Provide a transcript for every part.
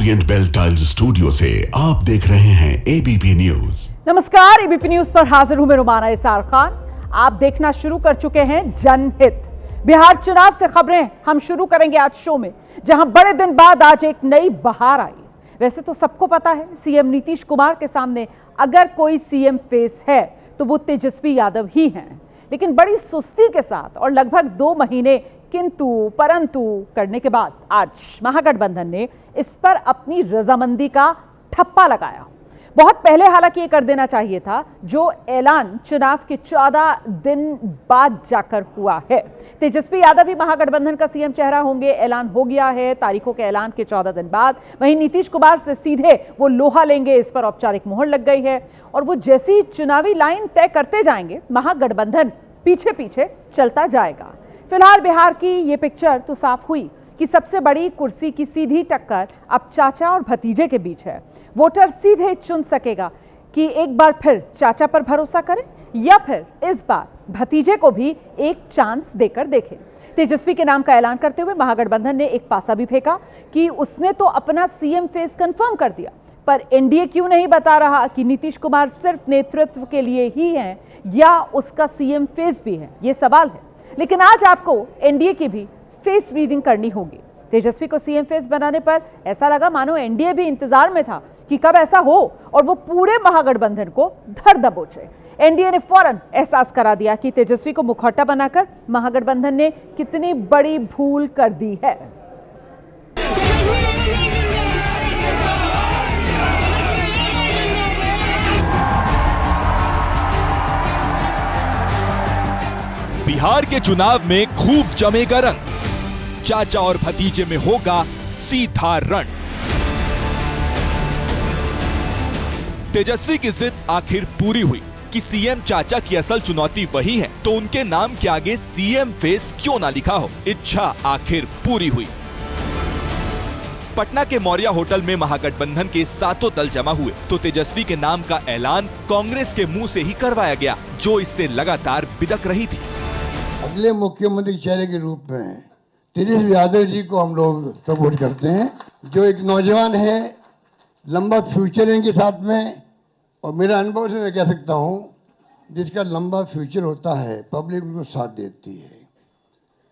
Orient bell tiles studio से आप देख रहे हैं एबीपी न्यूज। नमस्कार, एबीपी न्यूज पर हाजिर हूं मैं रुमाना इसार खान। आप देखना शुरू कर चुके हैं जनहित। बिहार चुनाव से खबरें हम शुरू करेंगे आज शो में, जहां बड़े दिन बाद आज एक नई बहार आई। वैसे तो सबको पता है सीएम नीतीश कुमार के सामने अगर कोई सीएम फेस है तो वो तेजस्वी यादव ही हैं, लेकिन बड़ी सुस्ती के साथ और लगभग 2 महीने किंतु परंतु करने के बाद आज महागठबंधन ने इस पर अपनी रजामंदी का ठप्पा लगाया। बहुत पहले हालांकि ये कर देना चाहिए था, जो ऐलान चुनाव के 14 दिन बाद जाकर हुआ है। तेजस्वी यादव ही महागठबंधन का सीएम चेहरा होंगे, ऐलान हो गया है तारीखों के ऐलान के 14 दिन बाद। वहीं नीतीश कुमार से सीधे वो लोहा लेंगे, इस पर औपचारिक मोहर लग गई है। और वो जैसी चुनावी लाइन तय करते जाएंगे, महागठबंधन पीछे पीछे चलता जाएगा। फिलहाल बिहार की ये पिक्चर तो साफ हुई कि सबसे बड़ी कुर्सी की सीधी टक्कर अब चाचा और भतीजे के बीच है। वोटर सीधे चुन सकेगा कि एक बार फिर चाचा पर भरोसा करें या फिर इस बार भतीजे को भी एक चांस देकर देखें। तेजस्वी के नाम का ऐलान करते हुए महागठबंधन ने एक पासा भी फेंका कि उसने तो अपना सीएम फेस कंफर्म कर दिया, पर एनडीए क्यों नहीं बता रहा कि नीतीश कुमार सिर्फ नेतृत्व के लिए ही हैं या उसका सीएम फेस भी है, ये सवाल है। लेकिन आज आपको एनडीए की भी फेस रीडिंग करनी होगी। तेजस्वी को सीएम फेस बनाने पर ऐसा लगा मानो एनडीए भी इंतजार में था कि कब ऐसा हो और वो पूरे महागठबंधन को धर दबोचे। एनडीए ने फौरन एहसास करा दिया कि तेजस्वी को मुखौटा बनाकर महागठबंधन ने कितनी बड़ी भूल कर दी है। बिहार के चुनाव में खूब जमेगा रंग, चाचा और भतीजे में होगा सीधा रण। तेजस्वी की जिद आखिर पूरी हुई कि सीएम चाचा की असल चुनौती वही है, तो उनके नाम के आगे सीएम फेस क्यों ना लिखा हो। इच्छा आखिर पूरी हुई। पटना के मौर्या होटल में महागठबंधन के 7 दल जमा हुए तो तेजस्वी के नाम का ऐलान कांग्रेस के मुंह से ही करवाया गया, जो इससे लगातार बिदक रही थी। अगले मुख्यमंत्री चेहरे के रूप में तेजस्वी यादव जी को हम लोग सपोर्ट करते हैं, जो एक नौजवान है, लंबा फ्यूचर है इनके साथ में। और मेरा अनुभव से मैं कह सकता हूं, जिसका लंबा फ्यूचर होता है पब्लिक उनको साथ देती है।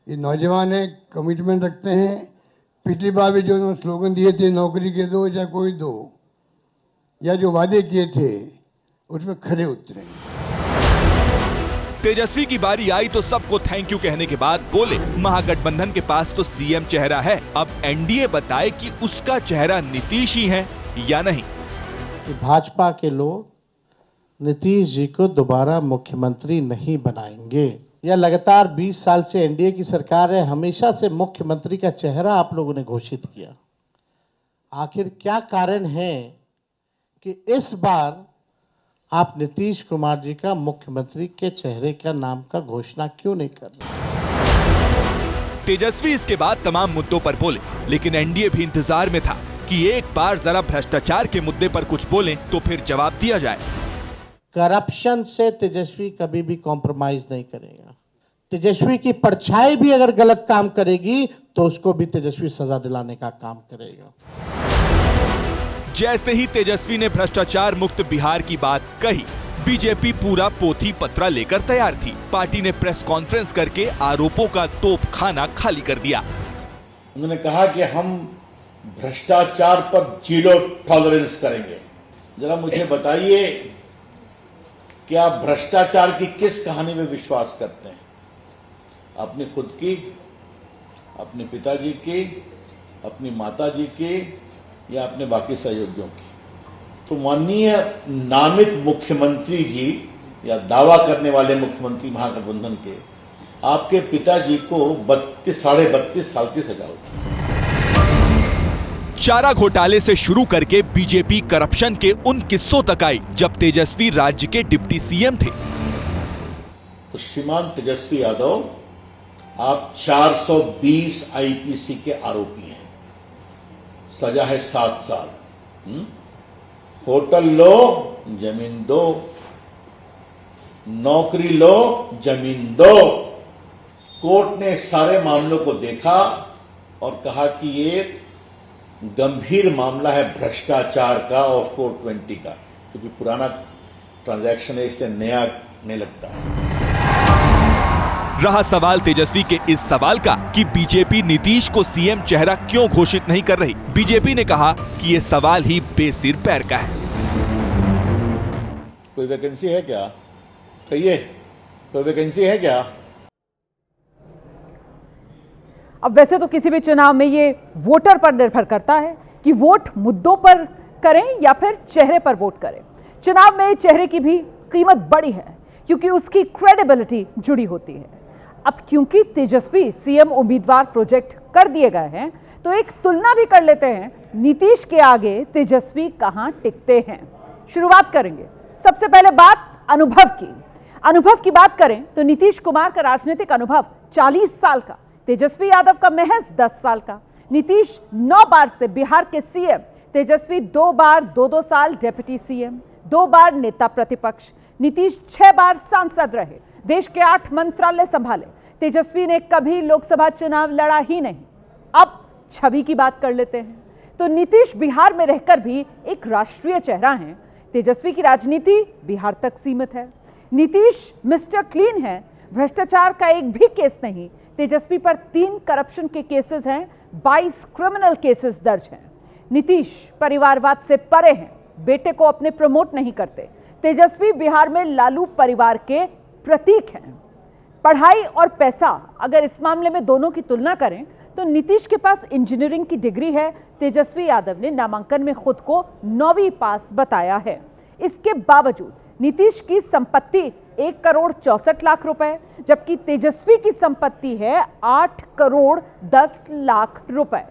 ये नौजवान है, कमिटमेंट रखते हैं। पिछली बार भी जो उन्होंने स्लोगन दिए थे, नौकरी के दो या कोई दो, या जो वादे किए थे उसमें खरे उतरे। तेजस्वी की बारी आई तो सबको थैंक यू कहने के बाद बोले, महागठबंधन के पास तो सीएम चेहरा है, अब एनडीए बताए कि उसका चेहरा नीतीश ही है या नहीं। भाजपा के लोग नीतीश जी को दोबारा मुख्यमंत्री नहीं बनाएंगे। यह लगातार 20 साल से एनडीए की सरकार है, हमेशा से मुख्यमंत्री का चेहरा आप लोगों ने घोषित किया। आखिर क्या कारण है कि इस बार आप नीतीश कुमार जी का मुख्यमंत्री के चेहरे का नाम का घोषणा क्यों नहीं कर रहे? तेजस्वी इसके बाद तमाम मुद्दों पर बोले, लेकिन एनडीए भी इंतजार में था कि एक बार जरा भ्रष्टाचार के मुद्दे पर कुछ बोलें तो फिर जवाब दिया जाए। करप्शन से तेजस्वी कभी भी कॉम्प्रोमाइज नहीं करेगा। तेजस्वी की परछाई भी अगर गलत काम करेगी तो उसको भी तेजस्वी सजा दिलाने का काम करेगा। जैसे ही तेजस्वी ने भ्रष्टाचार मुक्त बिहार की बात कही, बीजेपी पूरा पोथी पत्रा लेकर तैयार थी। पार्टी ने प्रेस कॉन्फ्रेंस करके आरोपों का तोपखाना खाली कर दिया। उन्होंने कहा कि हम भ्रष्टाचार पर 0 टॉलरेंस करेंगे। जरा मुझे बताइए कि आप भ्रष्टाचार की किस कहानी में विश्वास करते हैं? अपनी खुद की, अपने पिताजी की, अपनी माताजी की, या अपने बाकी सहयोगियों की? तो माननीय नामित मुख्यमंत्री जी या दावा करने वाले मुख्यमंत्री महागठबंधन के, आपके पिताजी को 32.5 साल की सजा होती। चारा घोटाले से शुरू करके बीजेपी करप्शन के उन किस्सों तक आई जब तेजस्वी राज्य के डिप्टी सीएम थे। तो श्रीमान तेजस्वी यादव, आप 420 आईपीसी के आरोपी हैं, सजा है 7 साल। होटल लो, जमीन दो, नौकरी लो, जमीन दो। कोर्ट ने सारे मामलों को देखा और कहा कि ये गंभीर मामला है भ्रष्टाचार का और 420 का, क्योंकि पुराना ट्रांजैक्शन है, इसलिए नया नहीं लगता है। रहा सवाल तेजस्वी के इस सवाल का कि बीजेपी नीतीश को सीएम चेहरा क्यों घोषित नहीं कर रही। बीजेपी ने कहा कि ये सवाल ही बेसिर पैर का है। कोई वैकेंसी है क्या? कहिए, कोई वैकेंसी है क्या? अब वैसे तो किसी भी चुनाव में ये वोटर पर निर्भर करता है कि वोट मुद्दों पर करें या फिर चेहरे पर वोट करें। चुनाव में चेहरे की भी कीमत बड़ी है क्योंकि उसकी क्रेडिबिलिटी जुड़ी होती है। अब क्योंकि तेजस्वी सीएम उम्मीदवार प्रोजेक्ट कर दिए गए हैं तो एक तुलना भी कर लेते हैं, नीतीश के आगे तेजस्वी कहां टिकते हैं। शुरुआत करेंगे सबसे पहले बात अनुभव की बात करें तो नीतीश कुमार का राजनीतिक अनुभव 40 साल का, तेजस्वी यादव का महज 10 साल का। नीतीश 9 बार से बिहार के सीएम, तेजस्वी 2 बार 2-2 साल डिप्टी सीएम, 2 बार नेता प्रतिपक्ष। नीतीश 6 बार सांसद रहे, देश के 8 मंत्रालय संभाले। तेजस्वी ने कभी लोकसभा चुनाव लड़ा ही नहीं। अब छवि की बात कर लेते हैं तो नीतीश बिहार में रहकर भी एक राष्ट्रीय चेहरा है। तेजस्वी की राजनीति बिहार तक सीमित है। नीतीश मिस्टर क्लीन है, भ्रष्टाचार का एक भी केस नहीं। तेजस्वी पर 3 करप्शन के केसेस हैं, 22 क्रिमिनल केसेस दर्ज हैं। नीतीश परिवारवाद से परे हैं, बेटे को अपने प्रमोट नहीं करते। तेजस्वी बिहार में लालू परिवार के प्रतीक हैं। पढ़ाई और पैसा, अगर इस मामले में दोनों की तुलना करें तो नीतीश के पास इंजीनियरिंग की डिग्री है, तेजस्वी यादव ने नामांकन में खुद को 9वीं पास बताया है। इसके बावजूद नीतीश की संपत्ति 1 करोड़ 64 लाख रुपए, जबकि तेजस्वी की संपत्ति है 8 करोड़ 10 लाख रुपए।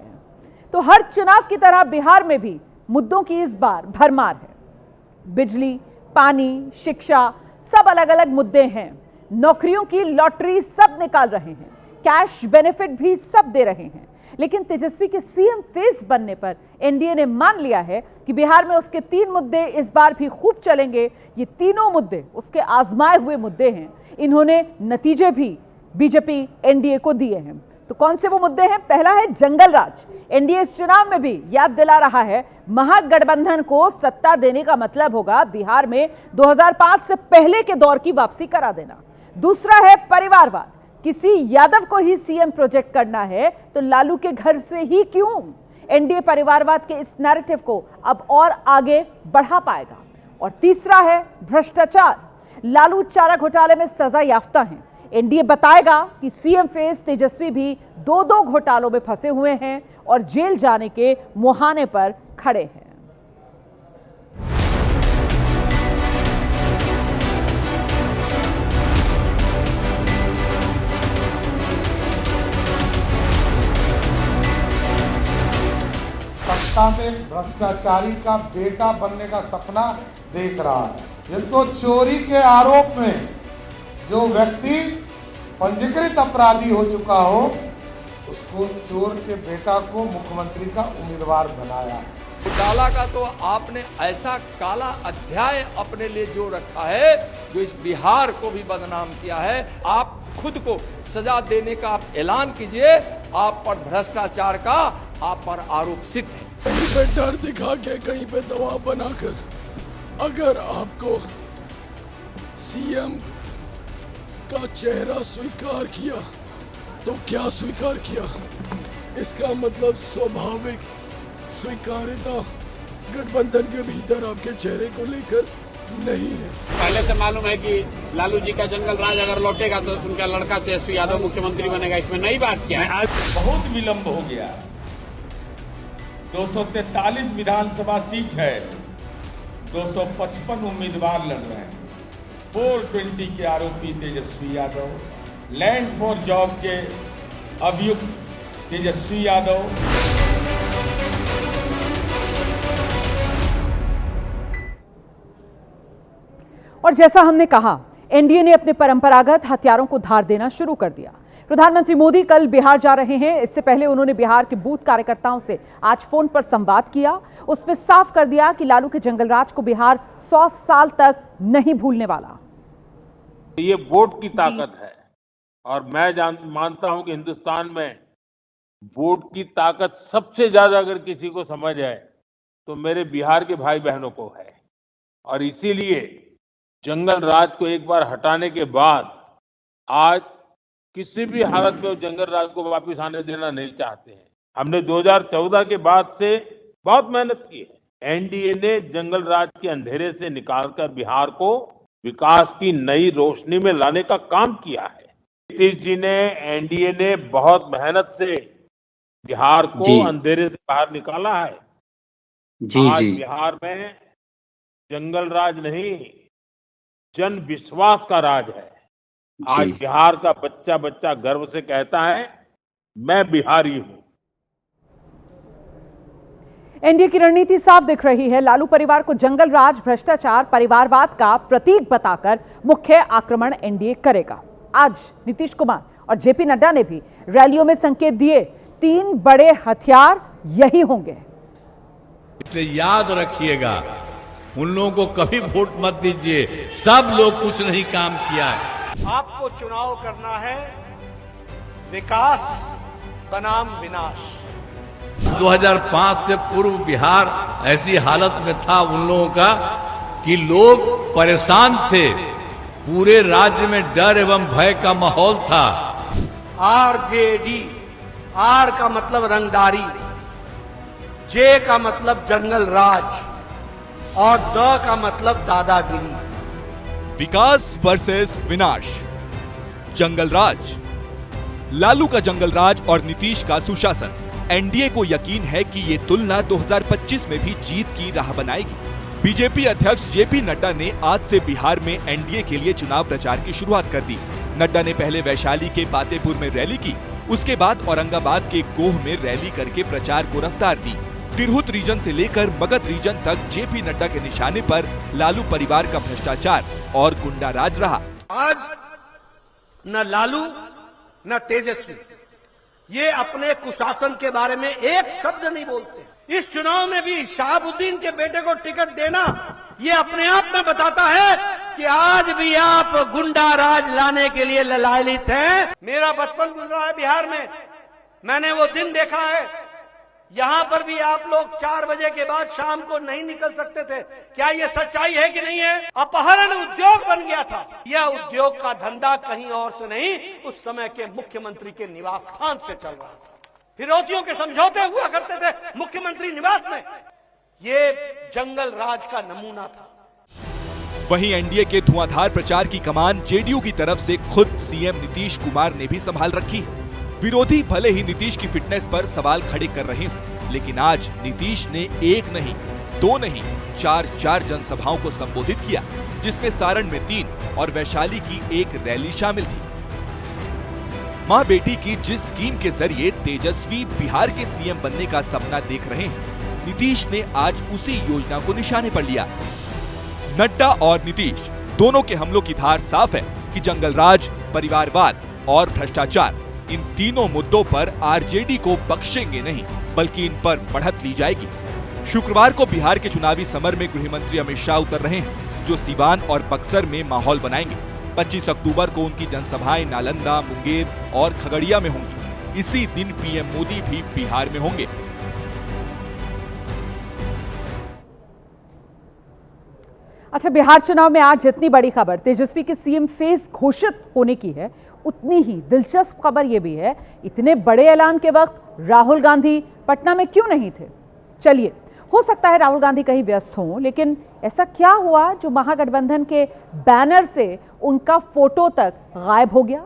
तो हर चुनाव की तरह बिहार में भी मुद्दों की इस बार भरमार है। बिजली, पानी, शिक्षा, सब अलग अलग मुद्दे हैं। नौकरियों की लॉटरी सब निकाल रहे हैं, कैश बेनिफिट भी सब दे रहे हैं। लेकिन तेजस्वी के सीएम फेस बनने पर एनडीए ने मान लिया है कि बिहार में उसके 3 मुद्दे इस बार भी खूब चलेंगे। ये तीनों मुद्दे उसके आजमाए हुए मुद्दे हैं। इन्होंने नतीजे भी बीजेपी एनडीए को दिए हैं। तो कौन से वो मुद्दे हैं? पहला है जंगल राज। एनडीए इस चुनाव में भी याद दिला रहा है, महागठबंधन को सत्ता देने का मतलब होगा बिहार में 2005 से पहले के दौर की वापसी करा देना। दूसरा है परिवारवाद, किसी यादव को ही सीएम प्रोजेक्ट करना है तो लालू के घर से ही क्यों? एनडीए परिवारवाद के इस नैरेटिव को अब और आगे बढ़ा पाएगा। और तीसरा है भ्रष्टाचार। लालू चारा घोटाले में सजा याफ्ता हैं। एनडीए बताएगा कि सीएम फेस तेजस्वी भी 2-2 घोटालों में फंसे हुए हैं और जेल जाने के मुहाने पर खड़े हैं। सत्ता में भ्रष्टाचारी का बेटा बनने का सपना देख रहा है। ये तो चोरी के आरोप में जो व्यक्ति पंजीकृत अपराधी हो चुका हो, उसको चोर के बेटा को मुख्यमंत्री का उम्मीदवार बनाया। घोटाला का तो आपने ऐसा काला अध्याय अपने लिए जो रखा है, जो इस बिहार को भी बदनाम किया है। आप खुद को सजा देने का आप ऐलान कीजिए। आप पर भ्रष्टाचार का आप पर आरोप सिद्ध है। कहीं पे डर दिखा के, कहीं पे दबाव बनाकर अगर आपको सीएम का चेहरा स्वीकार किया तो क्या स्वीकार किया? इसका मतलब स्वाभाविक स्वीकार्यता गठबंधन के भीतर आपके चेहरे को लेकर नहीं है। पहले से मालूम है कि लालू जी का जंगल राज अगर लौटेगा तो उनका लड़का तेजस्वी यादव मुख्यमंत्री बनेगा। इसमें नई बात क्या है? बहुत विलंब हो गया। 243 विधानसभा सीट है, 255 उम्मीदवार लड़ रहे हैं। 420 के आरोपी Tejashwi Yadav, land for job के अभियुक्त तेजस्वी यादव। और जैसा हमने कहा, एनडीए ने अपने परंपरागत हथियारों को धार देना शुरू कर दिया। प्रधानमंत्री मोदी कल बिहार जा रहे हैं। इससे पहले उन्होंने बिहार के बूथ कार्यकर्ताओं से आज फोन पर संवाद किया। उसमें साफ कर दिया कि लालू के जंगलराज को बिहार 100 साल तक नहीं भूलने वाला। ये वोट की ताकत है और मैं मानता हूं कि हिंदुस्तान में वोट की ताकत सबसे ज्यादा अगर किसी को समझ है तो मेरे बिहार के भाई बहनों को है। और इसीलिए जंगल राज को एक बार हटाने के बाद आज किसी भी हालत में जंगल राज को वापस आने देना नहीं चाहते हैं। हमने 2014 के बाद से बहुत मेहनत की है। एनडीए ने जंगल राज के अंधेरे से निकालकर बिहार को विकास की नई रोशनी में लाने का काम किया है। नीतीश जी ने, एनडीए ने बहुत मेहनत से बिहार को अंधेरे से बाहर निकाला है। आज बिहार में जंगल राज नहीं, जन विश्वास का राज है। आज बिहार का बच्चा बच्चा गर्व से कहता है मैं बिहारी हूं। एनडीए की रणनीति साफ दिख रही है। लालू परिवार को जंगल राज, भ्रष्टाचार, परिवारवाद का प्रतीक बताकर मुख्य आक्रमण एनडीए करेगा। आज नीतीश कुमार और जेपी नड्डा ने भी रैलियों में संकेत दिए, 3 बड़े हथियार यही होंगे। इसलिए याद रखिएगा, उन लोगों को कभी वोट मत दीजिए, सब लोग कुछ नहीं काम किया है। आपको चुनाव करना है विकास बनाम विनाश। 2005 से पूर्व बिहार ऐसी हालत में था उन लोगों का कि लोग परेशान थे, पूरे राज्य में डर एवं भय का माहौल था। आरजेडी, आर का मतलब रंगदारी, जे का मतलब जंगल राज और द का मतलब दादागिरी। विकास वर्सेस विनाश, जंगल राज, लालू का जंगल राज और नीतीश का सुशासन। एनडीए को यकीन है कि ये तुलना 2025 में भी जीत की राह बनाएगी। बीजेपी अध्यक्ष जेपी नड्डा ने आज से बिहार में एनडीए के लिए चुनाव प्रचार की शुरुआत कर दी। नड्डा ने पहले वैशाली के पातेपुर में रैली की, उसके बाद औरंगाबाद के गोह में रैली करके प्रचार को रफ्तार दी। तिरहुत रीजन से लेकर मगध रीजन तक जेपी नड्डा के निशाने पर लालू परिवार का भ्रष्टाचार और गुंडा राज रहा। आज न लालू न तेजस्वी ये अपने कुशासन के बारे में एक शब्द नहीं बोलते। इस चुनाव में भी शहाबुद्दीन के बेटे को टिकट देना ये अपने आप में बताता है कि आज भी आप गुंडा राज लाने के लिए ललायित हैं। मेरा बचपन गुजरा है बिहार में, मैंने वो दिन देखा है। यहां पर भी आप लोग 4 बजे के बाद शाम को नहीं निकल सकते थे। क्या ये सच्चाई है कि नहीं है? अपहरण उद्योग बन गया था। यह उद्योग का धंधा कहीं और से नहीं, उस समय के मुख्यमंत्री के निवास स्थान से चल रहा था। फिरौतियों के समझौते हुआ करते थे मुख्यमंत्री निवास में। ये जंगल राज का नमूना था। वहीं एनडीए के धुआंधार प्रचार की कमान जेडीयू की तरफ से खुद सीएम नीतीश कुमार ने भी संभाल रखी है। विरोधी भले ही नीतीश की फिटनेस पर सवाल खड़े कर रहे हों, लेकिन आज नीतीश ने 1 नहीं, 2 नहीं, 4 जनसभाओं को संबोधित किया, जिसमें सारण में 3 और वैशाली की 1 रैली शामिल थी। मां बेटी की जिस स्कीम के जरिए तेजस्वी बिहार के सीएम बनने का सपना देख रहे हैं, नीतीश ने आज उसी योजना को निशाने पर लिया। नड्डा और नीतीश दोनों के हमलों की धार साफ है कि जंगल राज, परिवारवाद और भ्रष्टाचार, इन तीनों मुद्दों पर आरजेडी को बख्शेंगे नहीं, बल्कि इन पर बढ़त ली जाएगी। शुक्रवार को बिहार के चुनावी समर में गृह मंत्री अमित शाह उतर रहे हैं, जो सीवान और बक्सर में माहौल बनाएंगे। 25 अक्टूबर को उनकी जनसभाएं नालंदा, मुंगेर और खगड़िया में होंगी। इसी दिन पीएम मोदी भी बिहार में होंगे। अच्छा, बिहार चुनाव में आज जितनी बड़ी खबर तेजस्वी के सीएम फेस घोषित होने की है, उतनी ही दिलचस्प खबर यह भी है, इतने बड़े ऐलान के वक्त राहुल गांधी पटना में क्यों नहीं थे? चलिए, हो सकता है राहुल गांधी कहीं व्यस्त हों, लेकिन ऐसा क्या हुआ जो महागठबंधन के बैनर से उनका फोटो तक गायब हो गया?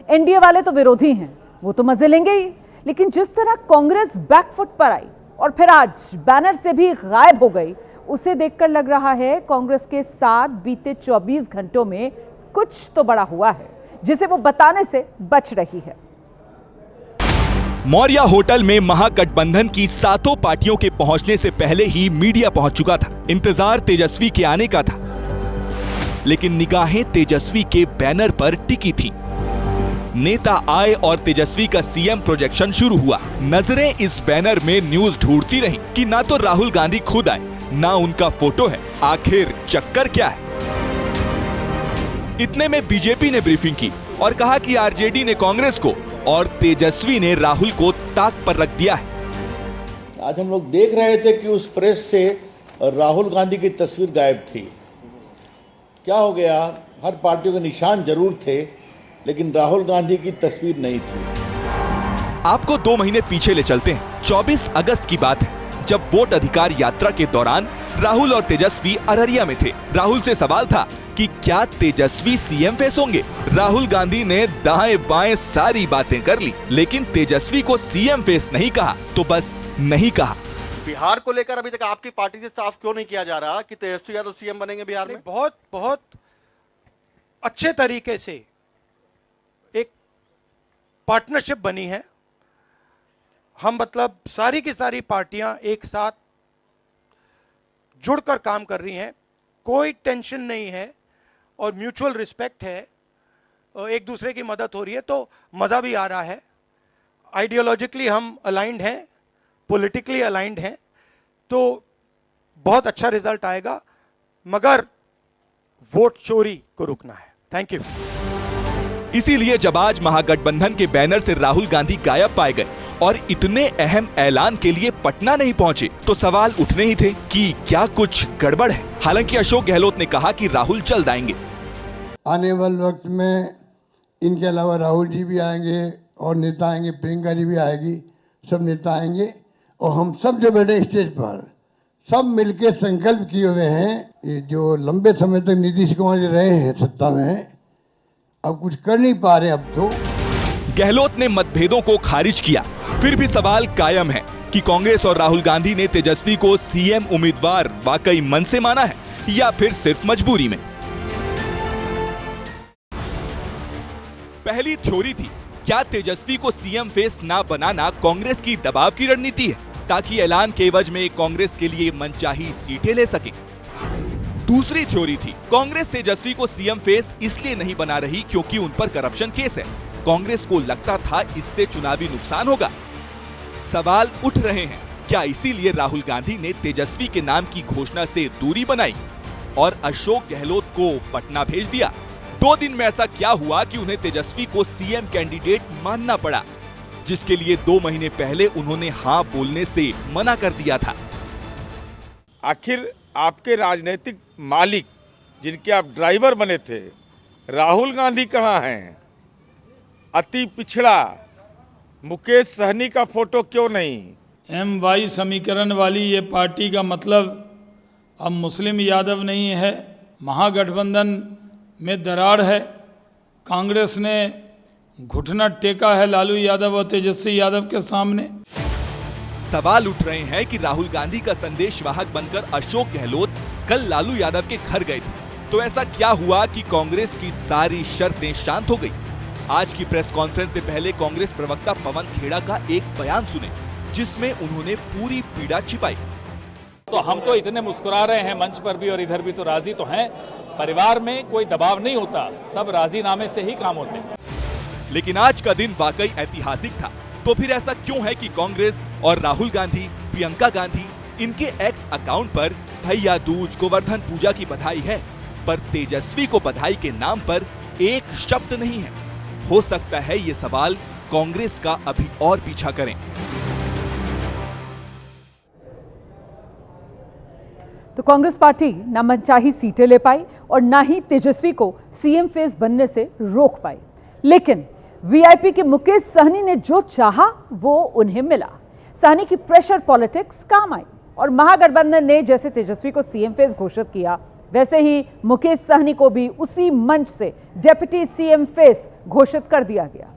एनडीए वाले तो विरोधी हैं, वो तो मजे लेंगे ही, लेकिन जिस तरह कांग्रेस बैकफुट पर आई और फिर आज बैनर से भी गायब हो गई, उसे देखकर लग रहा है कांग्रेस के साथ बीते 24 घंटों में कुछ तो बड़ा हुआ है, जिसे वो बताने से बच रही है। मौर्या होटल में महागठबंधन की 7 पार्टियों के पहुंचने से पहले ही मीडिया पहुंच चुका था। इंतजार तेजस्वी के आने का था, लेकिन निगाहें तेजस्वी के बैनर पर टिकी थी। नेता आए और तेजस्वी का सीएम प्रोजेक्शन शुरू हुआ। नजरें इस बैनर में न्यूज ढूंढती रहीं कि ना तो राहुल गांधी खुद आए, ना उनका फोटो है। आखिर चक्कर क्या है? इतने में बीजेपी ने ब्रीफिंग की और कहा कि आरजेडी ने कांग्रेस को और तेजस्वी ने राहुल को ताक पर रख दिया है। आज हम लोग देख रहे थे कि उस प्रेस से राहुल गांधी की तस्वीर गायब थी। क्या हो गया? हर पार्टियों के निशान जरूर थे, लेकिन राहुल गांधी की तस्वीर नहीं थी। आपको 2 महीने पीछे ले चलते हैं। 24 अगस्त की बात है, जब वोट अधिकार यात्रा के दौरान राहुल और तेजस्वी अररिया में थे। राहुल से सवाल था कि क्या तेजस्वी सीएम फेस होंगे। राहुल गांधी ने दाएं बाएं सारी बातें कर ली, लेकिन तेजस्वी को सीएम फेस नहीं कहा तो बस नहीं कहा। बिहार को लेकर अभी तक आपकी पार्टी से साफ क्यों नहीं किया जा रहा कि तेजस्वी यादव सीएम बनेंगे बिहार में? बहुत अच्छे तरीके से एक पार्टनरशिप बनी है। हम मतलब सारी की सारी पार्टियां एक साथ जुड़कर काम कर रही हैं, कोई टेंशन नहीं है और म्यूचुअल रिस्पेक्ट है, एक दूसरे की मदद हो रही है, तो मज़ा भी आ रहा है। आइडियोलॉजिकली हम अलाइंड हैं, पॉलिटिकली अलाइंड हैं, तो बहुत अच्छा रिजल्ट आएगा, मगर वोट चोरी को रुकना है। Thank you. इसीलिए जब आज महागठबंधन के बैनर से राहुल गांधी गायब पाए गए और इतने अहम ऐलान के लिए पटना नहीं पहुंचे, तो सवाल उठने ही थे कि क्या कुछ गड़बड़ है। हालांकि अशोक गहलोत ने कहा कि राहुल जल्द आएंगे। आने वाले वक्त में इनके अलावा राहुल जी भी आएंगे और नेता आएंगे, प्रियंका जी भी आएगी, सब नेता आएंगे और हम सब जो बैठे स्टेज पर सब मिलके संकल्प किए हुए हैं। ये जो लंबे समय तक नीतीश कुमार जी रहे हैं सत्ता में, अब कुछ कर नहीं पा रहे। अब तो गहलोत ने मतभेदों को खारिज किया, फिर भी सवाल कायम है कि कांग्रेस और राहुल गांधी ने तेजस्वी को सीएम उम्मीदवार वाकई मन से माना है या फिर सिर्फ मजबूरी में। पहली थ्योरी थी, क्या तेजस्वी को सीएम फेस ना बनाना कांग्रेस की दबाव की रणनीति है, ताकि ऐलान के एवज में कांग्रेस के लिए मनचाही सीटें ले सके। दूसरी थ्योरी थी, कांग्रेस तेजस्वी को सीएम फेस इसलिए नहीं बना रही क्योंकि उन पर करप्शन केस है। कांग्रेस को लगता था इससे चुनावी नुकसान होगा। सवाल उठ रहे हैं, क्या इसीलिए राहुल गांधी ने तेजस्वी के नाम की घोषणा से दूरी बनाई और अशोक गहलोत को पटना भेज दिया? 2 दिन में ऐसा क्या हुआ कि उन्हें तेजस्वी को सीएम कैंडिडेट मानना पड़ा, जिसके लिए 2 महीने पहले उन्होंने हाँ बोलने से मना कर दिया था? आखिर आपके राजनीतिक मालिक, जिनके आप ड्राइवर बने थे, राहुल गांधी कहाँ हैं? अति पिछड़ा मुकेश सहनी का फोटो क्यों नहीं? MY समीकरण वाली ये पार्टी का मतलब अब मुस्लिम यादव नहीं है, महागठबंधन में दरार है। कांग्रेस ने घुटना टेका है लालू यादव और तेजस्वी यादव के सामने। सवाल उठ रहे हैं कि राहुल गांधी का संदेश वाहक बनकर अशोक गहलोत कल लालू यादव के घर गए थे, तो ऐसा क्या हुआ कि कांग्रेस की सारी शर्तें शांत हो गई? आज की प्रेस कॉन्फ्रेंस से पहले कांग्रेस प्रवक्ता पवन खेड़ा का एक बयान सुने, जिसमें उन्होंने पूरी पीड़ा छिपाई। तो हम तो इतने मुस्कुरा रहे हैं मंच पर भी और इधर भी, तो राजी तो हैं। परिवार में कोई दबाव नहीं होता, सब राजीनामे से ही काम होते हैं। लेकिन आज का दिन वाकई ऐतिहासिक था। तो फिर ऐसा क्यों है कि कांग्रेस और राहुल गांधी, प्रियंका गांधी, इनके एक्स अकाउंट पर भैया दूज, गोवर्धन पूजा की बधाई है, पर तेजस्वी को बधाई के नाम पर एक शब्द नहीं है? हो सकता है ये सवाल कांग्रेस का अभी और पीछा करें। तो कांग्रेस पार्टी न मनचाही सीटें ले पाई और न ही तेजस्वी को सीएम फेस बनने से रोक पाई। लेकिन वीआईपी के मुकेश सहनी ने जो चाहा वो उन्हें मिला। सहनी की प्रेशर पॉलिटिक्स काम आई और महागठबंधन ने जैसे तेजस्वी को सीएम फेस घोषित किया, वैसे ही मुकेश सहनी को भी उसी मंच से डिप्टी सीएम फेस घोषित कर दिया गया।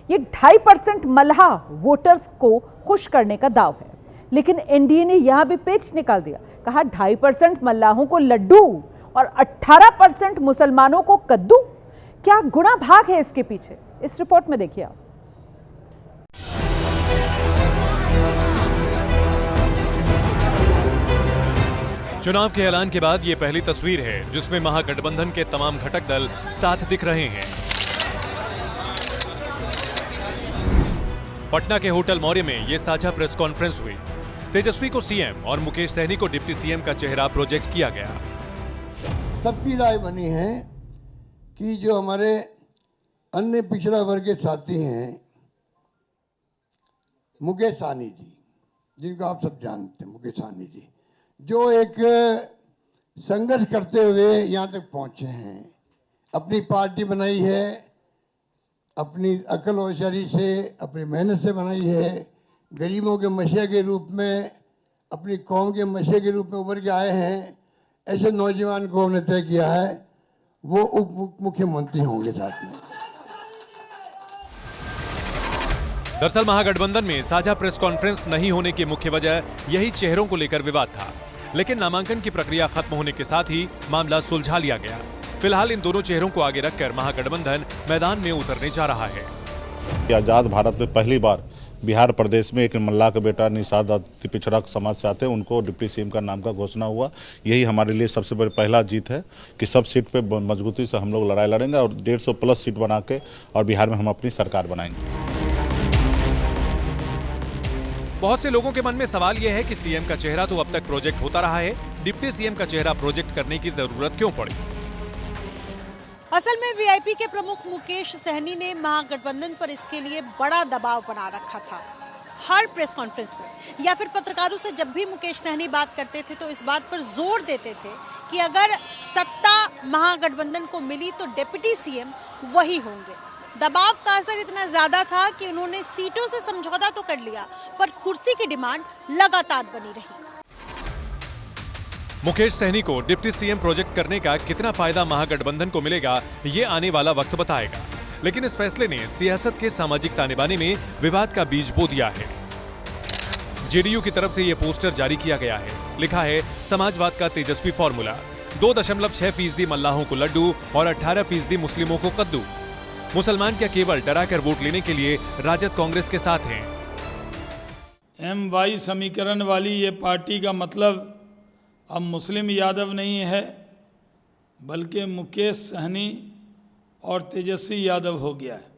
ये 2.5% मल्हा वोटर्स को खुश करने का दाव है, लेकिन एनडीए ने यहां भी पेच निकाल दिया। कहा 2.5% मल्लाहों को लड्डू और 18% मुसलमानों को कद्दू। क्या गुणा भाग है इसके पीछे? इस रिपोर्ट में देखिए आप। चुनाव के ऐलान के बाद ये पहली तस्वीर है जिसमें महागठबंधन के तमाम घटक दल साथ दिख रहे हैं। पटना के होटल मौर्य में ये साझा प्रेस कॉन्फ्रेंस हुई। तेजस्वी को सीएम और मुकेश सहनी को डिप्टी सीएम का चेहरा प्रोजेक्ट किया गया। सबकी राय बनी है कि जो हमारे अन्य पिछड़ा वर्ग के साथी हैं, मुकेश सहनी जी, जिनको आप सब जानते हैं, मुकेश सहनी जी, जो एक संघर्ष करते हुए यहाँ तक पहुंचे हैं, अपनी पार्टी बनाई है, अपनी अकल होशियारी से, अपनी मेहनत से बनाई है, गरीबों के मसीहा के रूप में, अपनी कौम के मसीहा के रूप में उभर के आए हैं। ऐसे नौजवान को हमने तय किया है वो उप मुख्यमंत्री होंगे साथ में। दरअसल महागठबंधन में साझा प्रेस कॉन्फ्रेंस नहीं होने की मुख्य वजह यही चेहरों को लेकर विवाद था, लेकिन नामांकन की प्रक्रिया खत्म होने के साथ ही मामला सुलझा लिया गया। फिलहाल इन दोनों चेहरों को आगे रखकर महागठबंधन मैदान में उतरने जा रहा है। आजाद भारत में पहली बार बिहार प्रदेश में एक मल्लाह का बेटा निषाद अति पिछड़ा समाज से आते हैं, उनको डिप्टी सीएम का नाम का घोषणा हुआ। यही हमारे लिए सबसे बड़ी पहला जीत है कि सब सीट पे मजबूती से हम लोग लड़ाई लड़ेंगे और 150 प्लस सीट बना के और बिहार में हम अपनी सरकार बनाएंगे। बहुत से लोगों के मन में सवाल यह है कि सीएम का चेहरा तो अब तक प्रोजेक्ट होता रहा है, डिप्टी सीएम का चेहरा प्रोजेक्ट करने की जरूरत क्यों पड़ी? असल में वीआईपी के प्रमुख मुकेश सहनी ने महागठबंधन पर इसके लिए बड़ा दबाव बना रखा था। हर प्रेस कॉन्फ्रेंस में या फिर पत्रकारों से जब भी मुकेश सहनी बात करते थे तो इस बात पर जोर देते थे कि अगर सत्ता महागठबंधन को मिली तो डिप्टी सीएम वही होंगे। दबाव का असर इतना ज्यादा था कि उन्होंने सीटों से समझौता तो कर लिया, पर कुर्सी की डिमांड लगातार बनी रही। मुकेश सहनी को डिप्टी सीएम प्रोजेक्ट करने का कितना फायदा महागठबंधन को मिलेगा, ये आने वाला वक्त बताएगा। लेकिन इस फैसले ने सियासत के सामाजिक ताने बाने में विवाद का बीज बो दिया है। जेडीयू की तरफ से यह पोस्टर जारी किया गया है, लिखा है समाजवाद का तेजस्वी फॉर्मूला, 2.6% मल्लाहों को लड्डू और 18% मुस्लिमों को कद्दू। मुसलमान क्या केवल डराकर वोट लेने के लिए राजद कांग्रेस के साथ हैं? MY समीकरण वाली ये पार्टी का मतलब अब मुस्लिम यादव नहीं है, बल्कि मुकेश सहनी और तेजस्वी यादव हो गया है।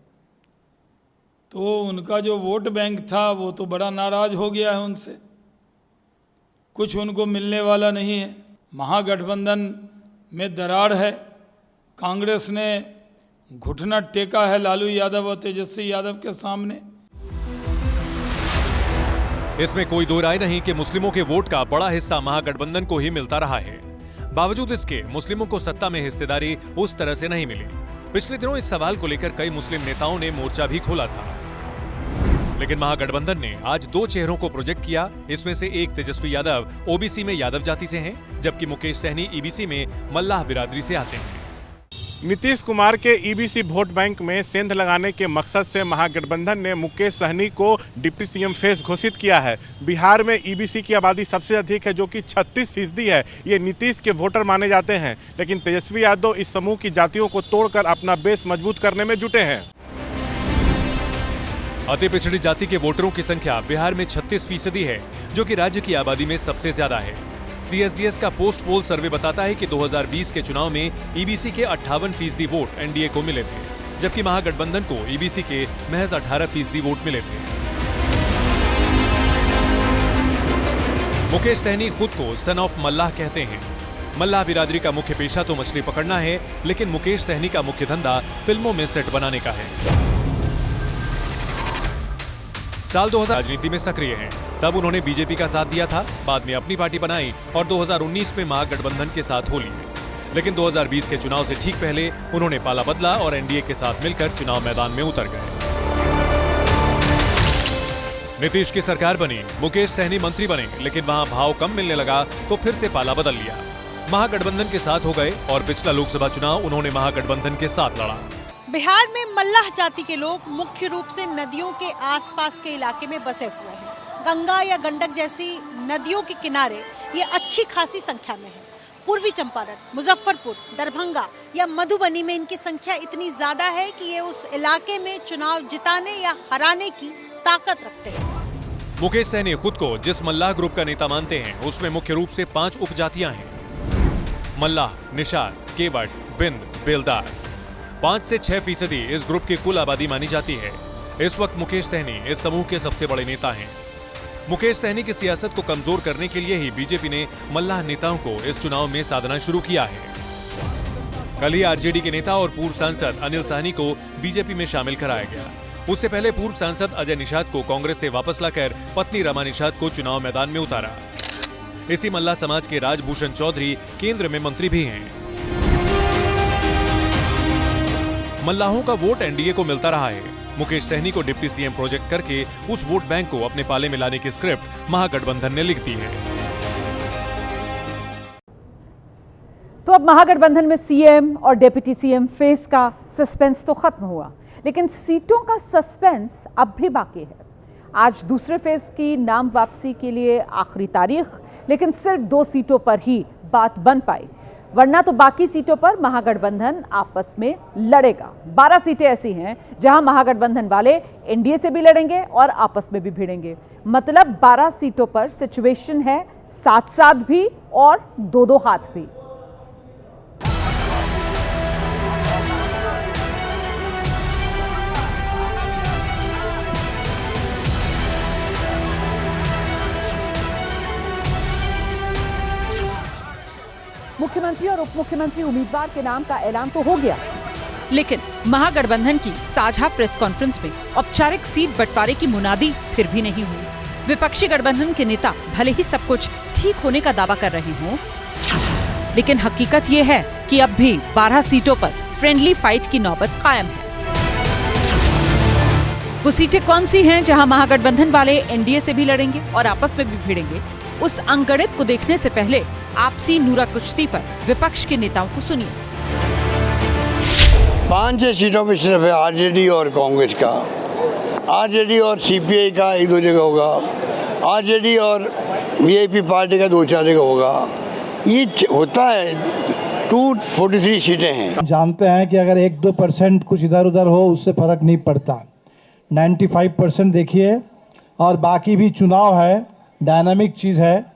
तो उनका जो वोट बैंक था वो तो बड़ा नाराज हो गया है उनसे, कुछ उनको मिलने वाला नहीं है। महागठबंधन में दरार है, कांग्रेस ने घुटना टेका है लालू यादव और तेजस्वी यादव के सामने। इसमें कोई दो राय नहीं कि मुस्लिमों के वोट का बड़ा हिस्सा महागठबंधन को ही मिलता रहा है। बावजूद इसके मुस्लिमों को सत्ता में हिस्सेदारी उस तरह से नहीं मिली। पिछले दिनों इस सवाल को लेकर कई मुस्लिम नेताओं ने मोर्चा भी खोला था, लेकिन महागठबंधन ने आज 2 चेहरों को प्रोजेक्ट किया। इसमें से एक तेजस्वी यादव ओबीसी में यादव जाति से हैं, जबकि मुकेश सहनी ईबीसी में मल्लाह बिरादरी से आते हैं। नीतीश कुमार के ईबीसी वोट बैंक में सेंध लगाने के मकसद से महागठबंधन ने मुकेश सहनी को डिप्टी सीएम फेस घोषित किया है। बिहार में ईबीसी की आबादी सबसे अधिक है, जो कि 36% है। ये नीतीश के वोटर माने जाते हैं, लेकिन तेजस्वी यादव इस समूह की जातियों को तोड़कर अपना बेस मजबूत करने में जुटे हैं। अति पिछड़ी जाति के वोटरों की संख्या बिहार में 36% है, जो कि राज्य की आबादी में सबसे ज्यादा है। CSDS का पोस्ट पोल सर्वे बताता है कि 2020 के चुनाव में ईबीसी के 58% वोट एनडीए को मिले थे, जबकि महागठबंधन को ईबीसी के महज 18% वोट मिले थे। मुकेश सहनी खुद को सन ऑफ मल्लाह कहते हैं। मल्लाह बिरादरी का मुख्य पेशा तो मछली पकड़ना है, लेकिन मुकेश सहनी का मुख्य धंधा फिल्मों में सेट बनाने का है। साल 2000 राजनीति में सक्रिय हैं। तब उन्होंने बीजेपी का साथ दिया था, बाद में अपनी पार्टी बनाई और 2019 में महागठबंधन के साथ हो लिए। लेकिन 2020 के चुनाव से ठीक पहले उन्होंने पाला बदला और एनडीए के साथ मिलकर चुनाव मैदान में उतर गए। नीतीश की सरकार बनी, मुकेश सहनी मंत्री बने, लेकिन वहां भाव कम मिलने लगा तो फिर से पाला बदल लिया। महागठबंधन के साथ हो गए और पिछला लोकसभा चुनाव उन्होंने महागठबंधन के साथ लड़ा। बिहार में मल्लाह जाति के लोग मुख्य रूप से नदियों के आसपास के इलाके में बसे हुए हैं। गंगा या गंडक जैसी नदियों के किनारे ये अच्छी खासी संख्या में है। पूर्वी चंपारण, मुजफ्फरपुर, दरभंगा या मधुबनी में इनकी संख्या इतनी ज्यादा है कि ये उस इलाके में चुनाव जिताने या हराने की ताकत रखते हैं। मुकेश सहनी खुद को जिस मल्लाह ग्रुप का नेता मानते हैं, उसमें मुख्य रूप से 5 उपजातियां हैं: मल्लाह, निषाद, केवट, बिंद, बेलदार। 5 से 6% इस ग्रुप की कुल आबादी मानी जाती है। इस वक्त मुकेश सहनी इस समूह के सबसे बड़े नेता हैं। मुकेश सहनी की सियासत को कमजोर करने के लिए ही बीजेपी ने मल्लाह नेताओं को इस चुनाव में साधना शुरू किया है। कल ही आरजेडी के नेता और पूर्व सांसद अनिल सहनी को बीजेपी में शामिल कराया गया। उससे पहले पूर्व सांसद अजय निषाद को कांग्रेस से वापस लाकर पत्नी रमा निषाद को चुनाव मैदान में उतारा। इसी मल्ला समाज के राजभूषण चौधरी केंद्र में मंत्री भी हैं। मल्लाहों का वोट एनडीए को मिलता रहा है। मुकेश सहनी को डिप्टी सीएम प्रोजेक्ट करके उस वोट बैंक को अपने पाले में लाने की स्क्रिप्ट महागठबंधन ने लिख दी है। तो अब महागठबंधन में सीएम और डिप्टी सीएम फेस का सस्पेंस तो खत्म हुआ, लेकिन सीटों का सस्पेंस अब भी बाकी है। आज दूसरे फेज की नाम वापसी के लिए आखिरी तारीख, लेकिन सिर्फ 2 सीटों पर ही बात बन पाई, वरना तो बाकी सीटों पर महागठबंधन आपस में लड़ेगा। 12 सीटें ऐसी हैं जहां महागठबंधन वाले एनडीए से भी लड़ेंगे और आपस में भी भिड़ेंगे। मतलब 12 सीटों पर सिचुएशन है 7-7 भी और 2-2 हाथ भी। मुख्यमंत्री और उप मुख्यमंत्री उम्मीदवार के नाम का ऐलान तो हो गया, लेकिन महागठबंधन की साझा प्रेस कॉन्फ्रेंस में औपचारिक सीट बंटवारे की मुनादी फिर भी नहीं हुई। विपक्षी गठबंधन के नेता भले ही सब कुछ ठीक होने का दावा कर रहे हों, लेकिन हकीकत ये है कि अब भी 12 सीटों पर फ्रेंडली फाइट की नौबत कायम है। वो सीटें कौन सी हैं जहां महागठबंधन वाले एनडीए से भी लड़ेंगे और आपस में भी भिड़ेंगे, उस अंगणित को देखने से पहले आपसी नूरा कुश्ती पर विपक्ष के नेताओं को सुनिए। 5-6 सीटों में सिर्फ है आरजेडी और कांग्रेस का, आरजेडी और सीपीआई का 1-2 जगह होगा, आरजेडी और वीआईपी पार्टी का 2-4 जगह होगा। ये होता है। 243 सीटें हैं। जानते हैं कि अगर 1-2% कुछ इधर उधर हो उससे फर्क नहीं पड़ता। 95% देखिए, और बाकी भी चुनाव है, डायनामिक चीज है।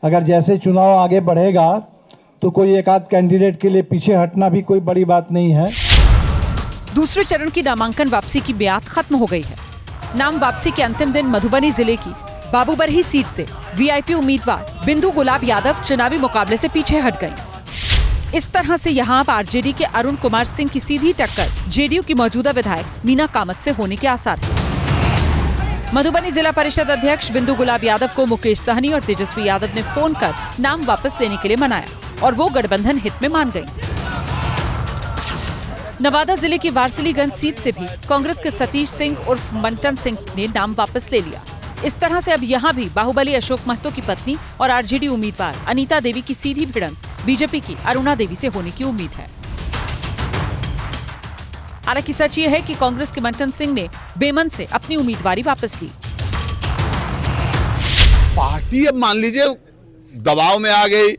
अगर जैसे चुनाव आगे बढ़ेगा तो कोई एक आध कैंडिडेट के लिए पीछे हटना भी कोई बड़ी बात नहीं है। दूसरे चरण की नामांकन वापसी की ब्यात खत्म हो गई है। नाम वापसी के अंतिम दिन मधुबनी जिले की बाबूबरही सीट से वीआईपी उम्मीदवार बिंदु गुलाब यादव चुनावी मुकाबले से पीछे हट गयी। इस तरह से यहाँ अब आरजेडी के अरुण कुमार सिंह की सीधी टक्कर जेडीयू की मौजूदा विधायक मीना कामत से होने के आसार हैं। मधुबनी जिला परिषद अध्यक्ष बिंदु गुलाब यादव को मुकेश सहनी और तेजस्वी यादव ने फोन कर नाम वापस लेने के लिए मनाया और वो गठबंधन हित में मान गईं। नवादा जिले की वारसिलीगंज सीट से भी कांग्रेस के सतीश सिंह उर्फ मंटन सिंह ने नाम वापस ले लिया। इस तरह से अब यहाँ भी बाहुबली अशोक महतो की पत्नी और आरजेडी उम्मीदवार अनीता देवी की सीधी भिड़ंत बीजेपी की अरुणा देवी से होने की उम्मीद है। हालांकि सच ये है कि कांग्रेस के मंटन सिंह ने बेमन से अपनी उम्मीदवारी वापस ली। पार्टी अब मान लीजिए दबाव में आ गई।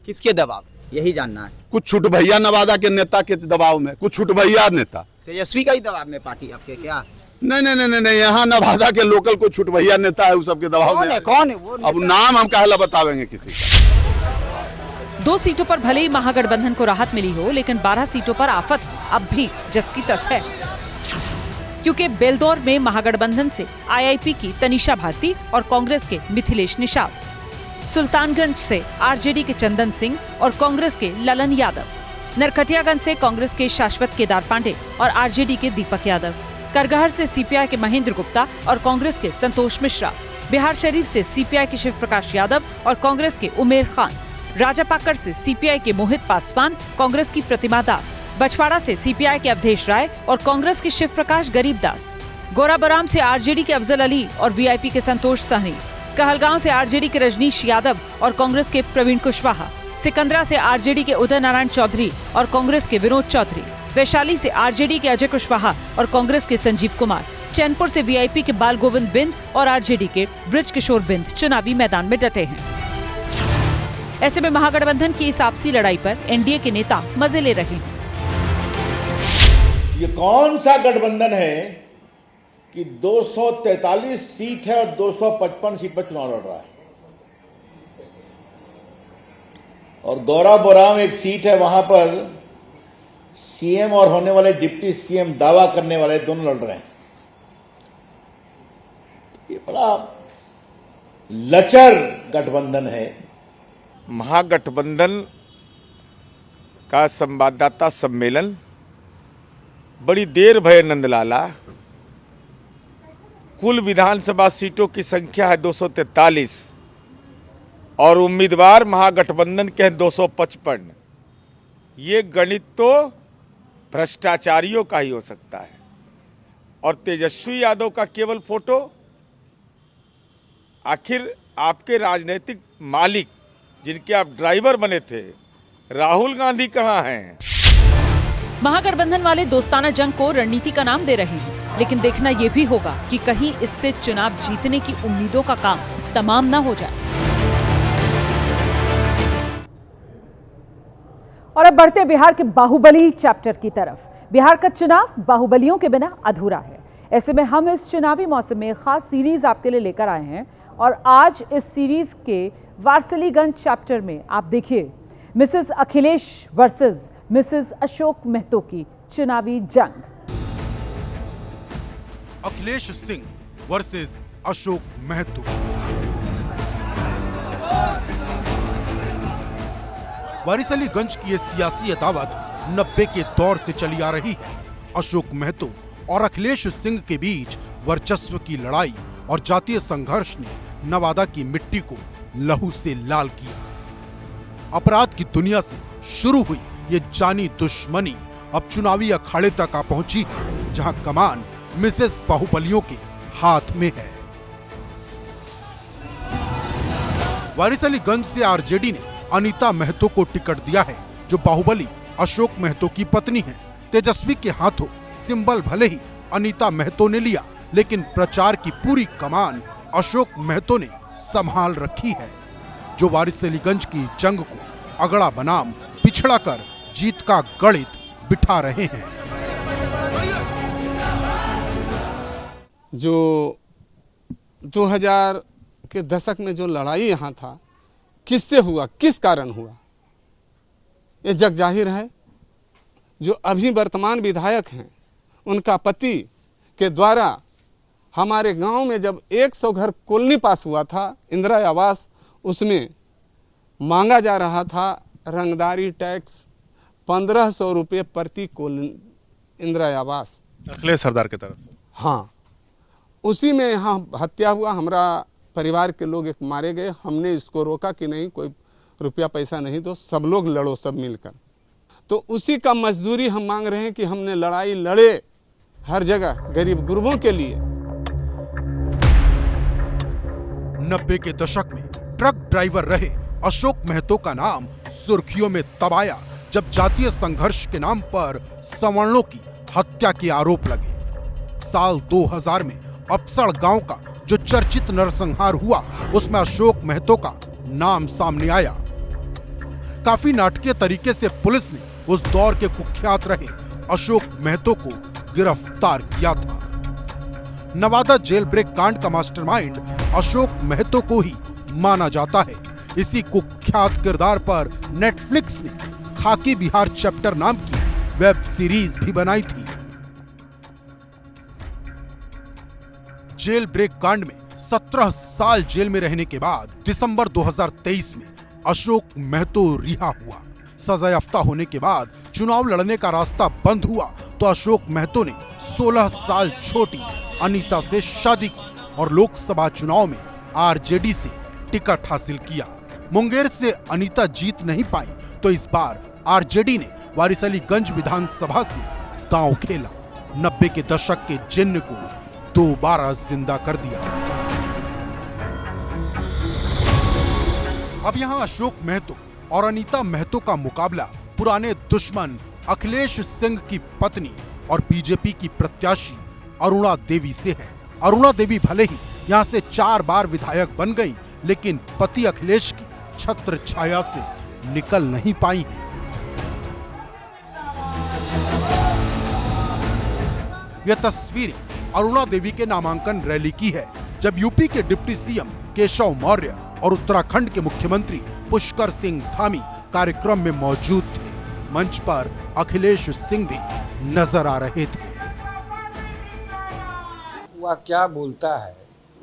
किसके दबाव? यही जानना है। कुछ छुट भैया नवादा के नेता के दबाव में, कुछ छुट भैया नेता। तेजस्वी का ही दबाव में पार्टी आपके क्या? नहीं, यहाँ नवादा के लोकल कोई छुट भैया नेता है, उस सबके दबाव में। कौन है वो? अब नाम हम कहला बतावेंगे किसी का। 2 सीटों पर भले ही महागठबंधन को राहत मिली हो, लेकिन 12 सीटों पर आफत अब भी जस की तस है, क्योंकि बेलदौर में महागठबंधन से आईआईपी की तनीषा भारती और कांग्रेस के मिथिलेश निषाद, सुल्तानगंज से आरजेडी के चंदन सिंह और कांग्रेस के ललन यादव, नरकटियागंज से कांग्रेस के शाश्वत केदार पांडे और आरजेडी के दीपक यादव, करगहर से सीपीआई के महेंद्र गुप्ता और कांग्रेस के संतोष मिश्रा, बिहार शरीफ से सीपीआई के शिव प्रकाश यादव और कांग्रेस के उमेर खान, राजापाकर से सीपीआई के मोहित पासवान, कांग्रेस की प्रतिमा दास, बछवाड़ा से सीपीआई के अवधेश राय और कांग्रेस के शिव प्रकाश गरीब दास, गोराबोराम से आरजेडी के अफजल अली और वीआईपी के संतोष सहनी, कहलगांव से आरजेडी के रजनीश यादव और कांग्रेस के प्रवीण कुशवाहा, सिकंदरा से आरजेडी के उदय नारायण चौधरी और कांग्रेस के विनोद चौधरी, वैशाली से आरजेडी के अजय कुशवाहा और कांग्रेस के संजीव कुमार, चैनपुर से वीआईपी के बाल गोविंद बिंद और आरजेडी के ब्रिज किशोर बिंद चुनावी मैदान में डटे हैं। ऐसे में महागठबंधन की इस आपसी लड़ाई पर एनडीए के नेता मजे ले रहे हैं। ये कौन सा गठबंधन है कि 243 सीट है और 255 सीट पर चुनाव लड़ रहा है, और गौराबोराम एक सीट है, वहां पर सीएम और होने वाले डिप्टी सीएम दावा करने वाले दोनों लड़ रहे हैं। ये बड़ा लचर गठबंधन है। महागठबंधन का संवाददाता सम्मेलन बड़ी देर भये नंदलाला कुल विधानसभा सीटों की संख्या है 243 और उम्मीदवार महागठबंधन के हैं 255। ये गणित तो भ्रष्टाचारियों का ही हो सकता है। और तेजस्वी यादव का केवल फोटो, आखिर आपके राजनीतिक मालिक जिनके आप ड्राइवर बने थे, राहुल गांधी कहाँ हैं? महागठबंधन वाले दोस्ताना जंग को रणनीति का नाम दे रहे हैं, लेकिन देखना यह भी होगा कि कहीं इससे चुनाव जीतने की उम्मीदों का काम तमाम ना हो जाए। और अब बढ़ते बिहार के बाहुबली चैप्टर की तरफ। बिहार का चुनाव बाहुबलियों के बिना अधूरा है। ऐसे में हम इस चुनावी मौसम में खास सीरीज आपके लिए लेकर आए हैं और आज इस सीरीज के वारसलीगंज चैप्टर में आप देखिए Mrs Akhilesh versus Mrs Ashok Mahto की चुनावी जंग। अखिलेश सिंह वर्सेस अशोक महतो। वारिसलीगंज की ये सियासी अदावत 90 के दौर से चली आ रही है। अशोक महतो और अखिलेश सिंह के बीच वर्चस्व की लड़ाई और जातीय संघर्ष ने नवादा की मिट्टी को लहू से लाल किया। अपराध की दुनिया से शुरू हुई ये जानी दुश्मनी अब चुनावी अखाड़े तक आ पहुंची है, जहां कमान मिसेस बाहुबलियों के हाथ में है। वारिसलीगंज से आरजेडी ने अनीता महतो को टिकट दिया है, जो बाहुबली अशोक महतो की पत्नी है। तेजस्वी के हाथों सिंबल भले ही अनीता महतो ने लिया, लेकिन प्रचार की पूरी कमान अशोक महतो ने संभाल रखी है, जो वारिसलीगंज की जंग को अगड़ा बनाम पिछड़ा कर जीत का गणित बिठा रहे हैं। जो 2000 के दशक में जो लड़ाई यहाँ था, किससे हुआ, किस कारण हुआ, ये जग जाहिर है। जो अभी वर्तमान विधायक हैं, उनका पति के द्वारा हमारे गांव में जब 100 घर कॉलोनी पास हुआ था, इंदिरा आवास, उसमें मांगा जा रहा था रंगदारी टैक्स 1500 रुपये प्रति कॉलोनी इंदिरा आवास, अखिलेश सरदार की तरफ से। हाँ, उसी में यहाँ हत्या हुआ, हमारा परिवार के लोग एक मारे गए। हमने इसको रोका कि नहीं, कोई रुपया पैसा नहीं दो, सब लोग लड़ो सब मिलकर। तो उसी का मजदूरी हम मांग रहे हैं कि हमने लड़ाई लड़े हर जगह गरीब गुरबों के लिए। 90 के दशक में ट्रक ड्राइवर रहे अशोक महतो का नाम सुर्खियों में तब आया, जब जातीय संघर्ष के नाम पर सवर्णों की हत्या के आरोप लगे। साल 2000 में अपसड़ गांव का जो चर्चित नरसंहार हुआ, उसमें अशोक महतो का नाम सामने आया। काफी नाटकीय तरीके से पुलिस ने उस दौर के कुख्यात रहे अशोक महतो को गिरफ्तार किया था। नवादा जेल ब्रेक कांड का मास्टरमाइंड अशोक महतो को ही माना जाता है। इसी कुख्यात किरदार पर नेटफ्लिक्स ने खाकी बिहार चैप्टर नाम की वेब सीरीज भी बनाई थी। जेल ब्रेक कांड में 17 साल जेल में रहने के बाद दिसंबर 2023 में अशोक महतो रिहा हुआ। सजायाफ्ता होने के बाद चुनाव लड़ने का रास्ता बंद हुआ तो अशोक महतो ने 16 साल छोटी अनीता से शादी की और लोकसभा चुनाव में आरजेडी से टिकट हासिल किया। मुंगेर से अनीता जीत नहीं पाई तो इस बार आरजेडी ने वारिसलीगंज विधानसभा से दांव खेला। 90 के दशक के जिन्न को दोबारा जिंदा कर दिया। अब यहाँ अशोक महतो और अनीता महतो का मुकाबला पुराने दुश्मन अखिलेश सिंह की पत्नी और बीजेपी की प्रत्याशी अरुणा देवी से है। अरुणा देवी भले ही यहाँ से 4 बार विधायक बन गई, लेकिन पति अखिलेश की छत्र छाया से निकल नहीं पाई हैं। यह तस्वीरें अरुणा देवी के नामांकन रैली की है, जब यूपी के डिप्टी सीएम केशव मौर्य और उत्तराखंड के मुख्यमंत्री पुष्कर सिंह धामी कार्यक्रम में मौजूद थे। मंच पर अखिलेश सिंह भी नजर आ रहे थे। वह क्या बोलता है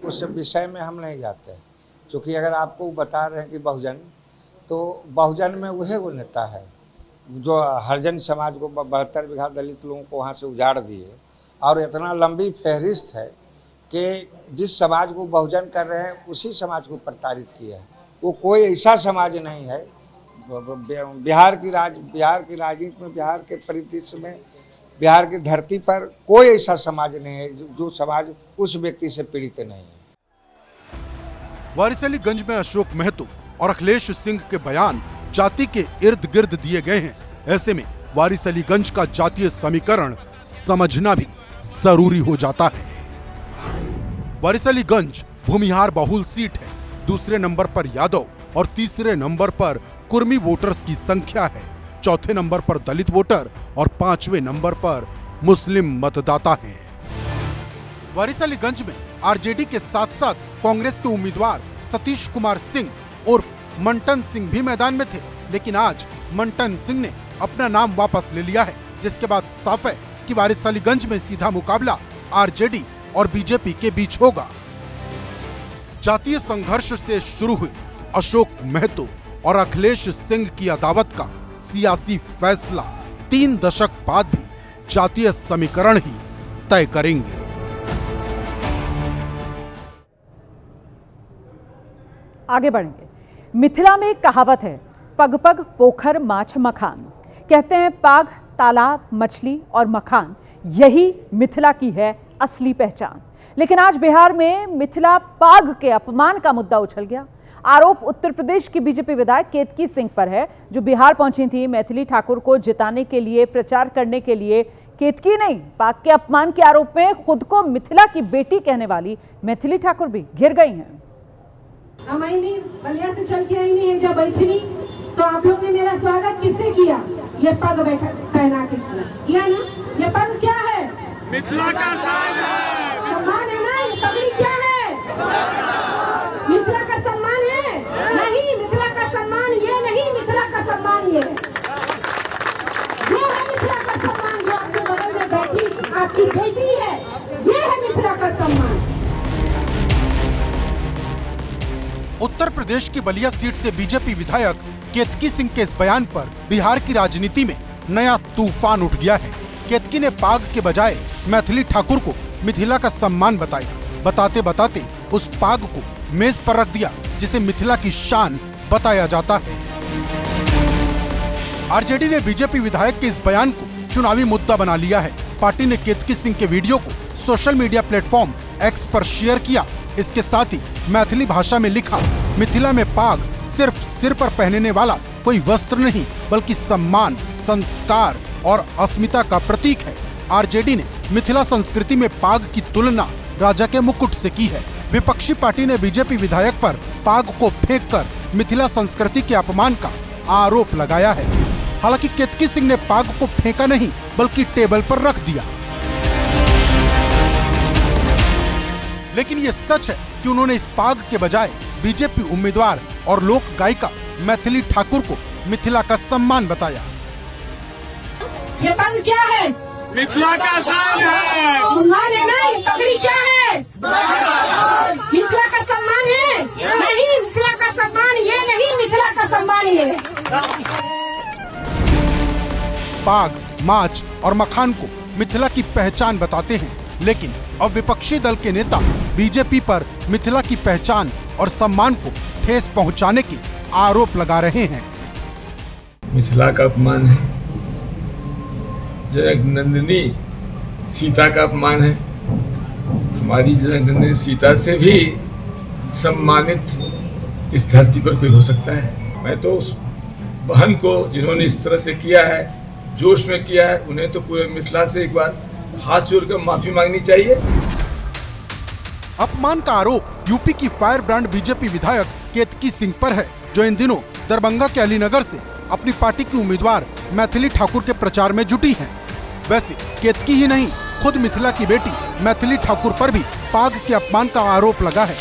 उस विषय में हम नहीं जाते, क्योंकि अगर आपको बता रहे हैं कि बहुजन, तो बहुजन में वही वो नेता है जो हरिजन समाज को 72 बीघा दलित लोगों को वहाँ से उजाड़ दिए, और इतना लंबी फहरिस्त है कि जिस समाज को बहुजन कर रहे हैं उसी समाज को प्रताड़ित किया है। वो कोई ऐसा समाज नहीं है बिहार की राजनीति में, बिहार के परिदृश्य में, बिहार की धरती पर कोई ऐसा समाज नहीं है जो समाज उस व्यक्ति से पीड़ित नहीं है। वारिसलीगंज में अशोक महतो और अखिलेश सिंह के बयान जाति के इर्द गिर्द दिए गए हैं। ऐसे में वारिसलीगंज का जातीय समीकरण समझना भी जरूरी हो जाता है। वारिसलीगंज भूमिहार बहुल सीट है। दूसरे नंबर पर यादव और तीसरे नंबर पर कुर्मी वोटर्स की संख्या है। चौथे नंबर पर दलित वोटर और पांचवें नंबर पर मुस्लिम मतदाता हैं। वारिसलीगंज में आरजेडी के साथ साथ कांग्रेस के उम्मीदवार सतीश कुमार सिंह उर्फ मंटन सिंह भी मैदान में थे, लेकिन आज मंटन सिंह ने अपना नाम वापस ले लिया है, जिसके बाद साफ है कि वारिसलीगंज में सीधा मुकाबला आरजेडी और बीजेपी के बीच होगा। जातीय संघर्ष से शुरू हुई अशोक महतो और अखिलेश सिंह की अदावत का सियासी फैसला 3 दशक बाद भी जातीय समीकरण ही तय करेंगे। आगे बढ़ेंगे। मिथिला में एक कहावत है, पग पग पोखर माछ मखान। कहते हैं पाग, तालाब, मछली और मखान, यही मिथिला की है असली पहचान। लेकिन आज बिहार में मिथिला पाग के अपमान का मुद्दा उछल गया। आरोप उत्तर प्रदेश की बीजेपी विधायक केतकी सिंह पर है, जो बिहार पहुंची थी मैथिली ठाकुर को जिताने के लिए, प्रचार करने के लिए। केतकी नहीं, पाग के अपमान के आरोप में खुद को मिथिला की बेटी कहने वाली मैथिली ठाकुर भी घिर गई हैं। हम आई नहीं, बलिया से चल के आई नहीं, जब बैठी तो आप लोग ने मेरा स्वागत किससे किया? ये पग बैठा पहना के किया ना। ये पग क्या है? मिथिला का सम्मान है ना। ये पगड़ी क्या है? मिथिला का सम्मान है? नहीं, मिथिला का सम्मान ये नहीं, मिथिला का सम्मान ये है मिथिला का सम्मान। जो आपके बगल में बैठी आपकी बेटी है, ये है मिथिला का सम्मान। उत्तर प्रदेश की बलिया सीट से बीजेपी विधायक केतकी सिंह के इस बयान पर बिहार की राजनीति में नया तूफान उठ गया है। केतकी ने पाग के बजाय मैथिली ठाकुर को मिथिला का सम्मान बताया। बताते बताते उस पाग को मेज पर रख दिया, जिसे मिथिला की शान बताया जाता है। आरजेडी ने बीजेपी विधायक के इस बयान को चुनावी मुद्दा बना लिया है। पार्टी ने केतकी सिंह के वीडियो को सोशल मीडिया प्लेटफॉर्म एक्स पर शेयर किया। इसके साथ ही मैथिली भाषा में लिखा, मिथिला में पाग सिर्फ सिर पर पहनने वाला कोई वस्त्र नहीं, बल्कि सम्मान, संस्कार और अस्मिता का प्रतीक है। आरजेडी ने मिथिला संस्कृति में पाग की तुलना राजा के मुकुट से की है। विपक्षी पार्टी ने बीजेपी विधायक पर पाग को फेंककर मिथिला संस्कृति के अपमान का आरोप लगाया है। हालांकि केतकी सिंह ने पाग को फेंका नहीं, बल्कि टेबल पर रख दिया। लेकिन ये सच है कि उन्होंने इस पाग के बजाय बीजेपी उम्मीदवार और लोक गायिका मैथिली ठाकुर को मिथिला का सम्मान बताया। ये पग क्या है? मिथिला का सम्मान है ना। ये पगड़ी क्या है? मिथिला का सम्मान है? नहीं, मिथिला का सम्मान ये नहीं, मिथिला का सम्मान ये है। पाग, माछ और मखान को मिथिला की पहचान बताते हैं, लेकिन अब विपक्षी दल के नेता बीजेपी पर मिथिला की पहचान और सम्मान को ठेस पहुंचाने के आरोप लगा रहे हैं। मिथिला का अपमान है, जनकनंदिनी सीता का अपमान है। हमारी जनकनंदिनी सीता से भी सम्मानित इस धरती पर कोई हो सकता है? मैं तो उस बहन को जिन्होंने इस तरह से किया है, जोश में किया है, उन्हें तो पूरे मिथिला से एक बार हाथ जोड़कर माफी मांगनी चाहिए। अपमान का आरोप यूपी की फायर ब्रांड बीजेपी विधायक केतकी सिंह पर है, जो इन दिनों दरभंगा के अलीनगर से अपनी पार्टी की उम्मीदवार मैथिली ठाकुर के प्रचार में जुटी हैं। वैसे केतकी ही नहीं, खुद मिथिला की बेटी मैथिली ठाकुर पर भी पाग के अपमान का आरोप लगा है।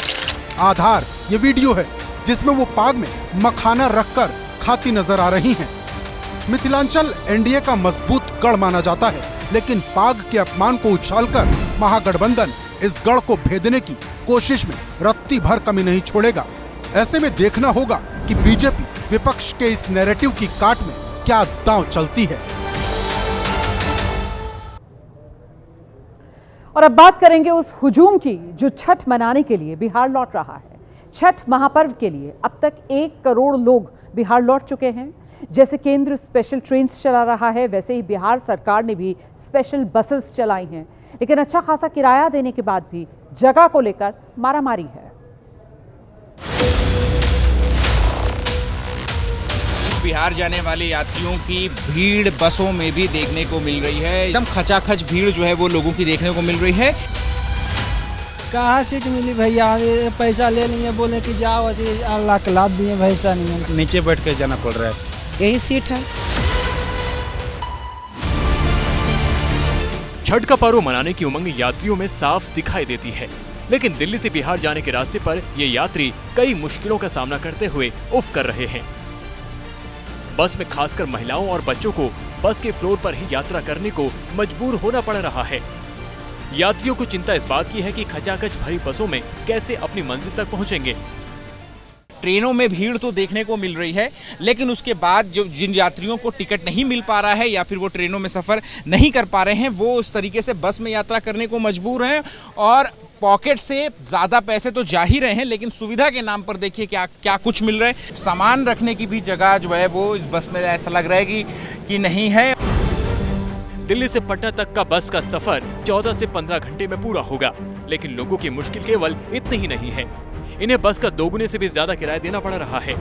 आधार ये वीडियो है, जिसमें वो पाग में मखाना रखकर खाती नजर आ रही हैं। मिथिलांचल एनडीए का मजबूत गढ़ माना जाता है, लेकिन पाग के अपमान को उछालकर महागठबंधन इस गढ़ को भेदने की कोशिश में रत्ती भर कमी नहीं छोड़ेगा। ऐसे में देखना होगा कि बीजेपी विपक्ष के इस नैरेटिव की काट में क्या दांव चलती है। और अब बात करेंगे उस हुजूम की जो छठ मनाने के लिए बिहार लौट रहा है। छठ महापर्व के लिए अब तक 1 करोड़ लोग बिहार लौट चुके हैं। जैसे केंद्र स्पेशल ट्रेन चला रहा है, वैसे ही बिहार सरकार ने भी स्पेशल बसेस चलाई हैं, लेकिन अच्छा खासा किराया देने के बाद भी जगह को लेकर मारामारी है। बिहार जाने वाले यात्रियों की भीड़ बसों में भी देखने को मिल रही है। एकदम खचाखच भीड़ जो है वो लोगों की देखने को मिल रही है। कहाँ सीट मिली भैया, पैसा ले लिए, बोले कि जाओ, अल्लाह के लाद दिए, पैसा नहीं है, नीचे बैठ के जाना पड़ रहा है। यही सीट है। छठ का पर्व मनाने की उमंग यात्रियों में साफ दिखाई देती है, लेकिन दिल्ली से बिहार जाने के रास्ते पर ये यात्री कई मुश्किलों का सामना करते हुए उफ कर रहे हैं। बस में खासकर महिलाओं और बच्चों को बस के फ्लोर पर ही यात्रा करने को मजबूर होना पड़ रहा है। यात्रियों को चिंता इस बात की है कि खचाखच भरी बसों में कैसे अपनी मंजिल तक पहुंचेंगे। ट्रेनों में भीड़ तो देखने को मिल रही है, लेकिन उसके बाद जो जिन यात्रियों को टिकट नहीं मिल पा रहा है या फिर वो ट्रेनों में सफर नहीं कर पा रहे हैं, वो उस तरीके से बस में यात्रा करने को मजबूर हैं और पॉकेट से ज़्यादा पैसे तो जा ही रहे हैं, लेकिन सुविधा के नाम पर देखिए क्या कुछ मिल रहा है। सामान रखने की भी जगह जो है वो इस बस में ऐसा लग रहा है कि नहीं है। दिल्ली से पटना तक का बस का सफर 14 से 15 घंटे में पूरा होगा, लेकिन लोगों की मुश्किल केवल इतनी ही नहीं है, इन्हें बस का दोगुने से भी ज्यादा किराया देना पड़ रहा है।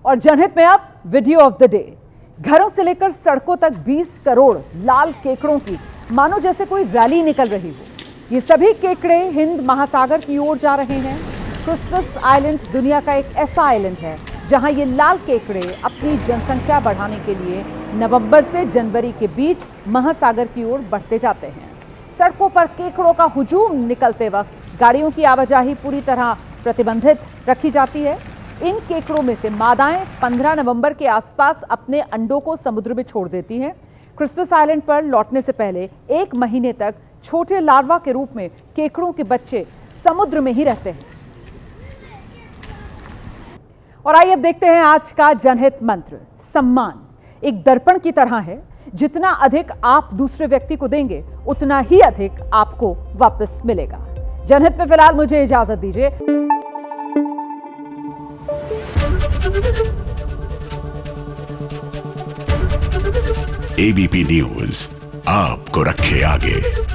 और जनहित में अब वीडियो ऑफ द डे। घरों से लेकर सड़कों तक 20 करोड़ लाल केकड़ों की मानो जैसे कोई रैली निकल रही हो। ये सभी केकड़े हिंद महासागर की ओर जा रहे हैं। क्रिसमस आइलैंड दुनिया का एक ऐसा आइलैंड है जहां ये लाल केकड़े अपनी जनसंख्या बढ़ाने के लिए नवंबर से जनवरी के बीच महासागर की ओर बढ़ते जाते हैं। सड़कों पर केकड़ों का हुजूम निकलते वक्त गाड़ियों की आवाजाही पूरी तरह प्रतिबंधित रखी जाती है। इन केकड़ों में से मादाएं 15 नवंबर के आसपास अपने अंडों को समुद्र में छोड़ देती हैं। क्रिसमस आइलैंड पर लौटने से पहले 1 महीने तक छोटे लार्वा के रूप में केकड़ों के बच्चे समुद्र में ही रहते हैं। और आइए अब देखते हैं आज का जनहित मंत्र। सम्मान एक दर्पण की तरह है, जितना अधिक आप दूसरे व्यक्ति को देंगे उतना ही अधिक आपको वापस मिलेगा। जनहित में फिलहाल मुझे इजाजत दीजिए। एबीपी न्यूज आपको रखे आगे।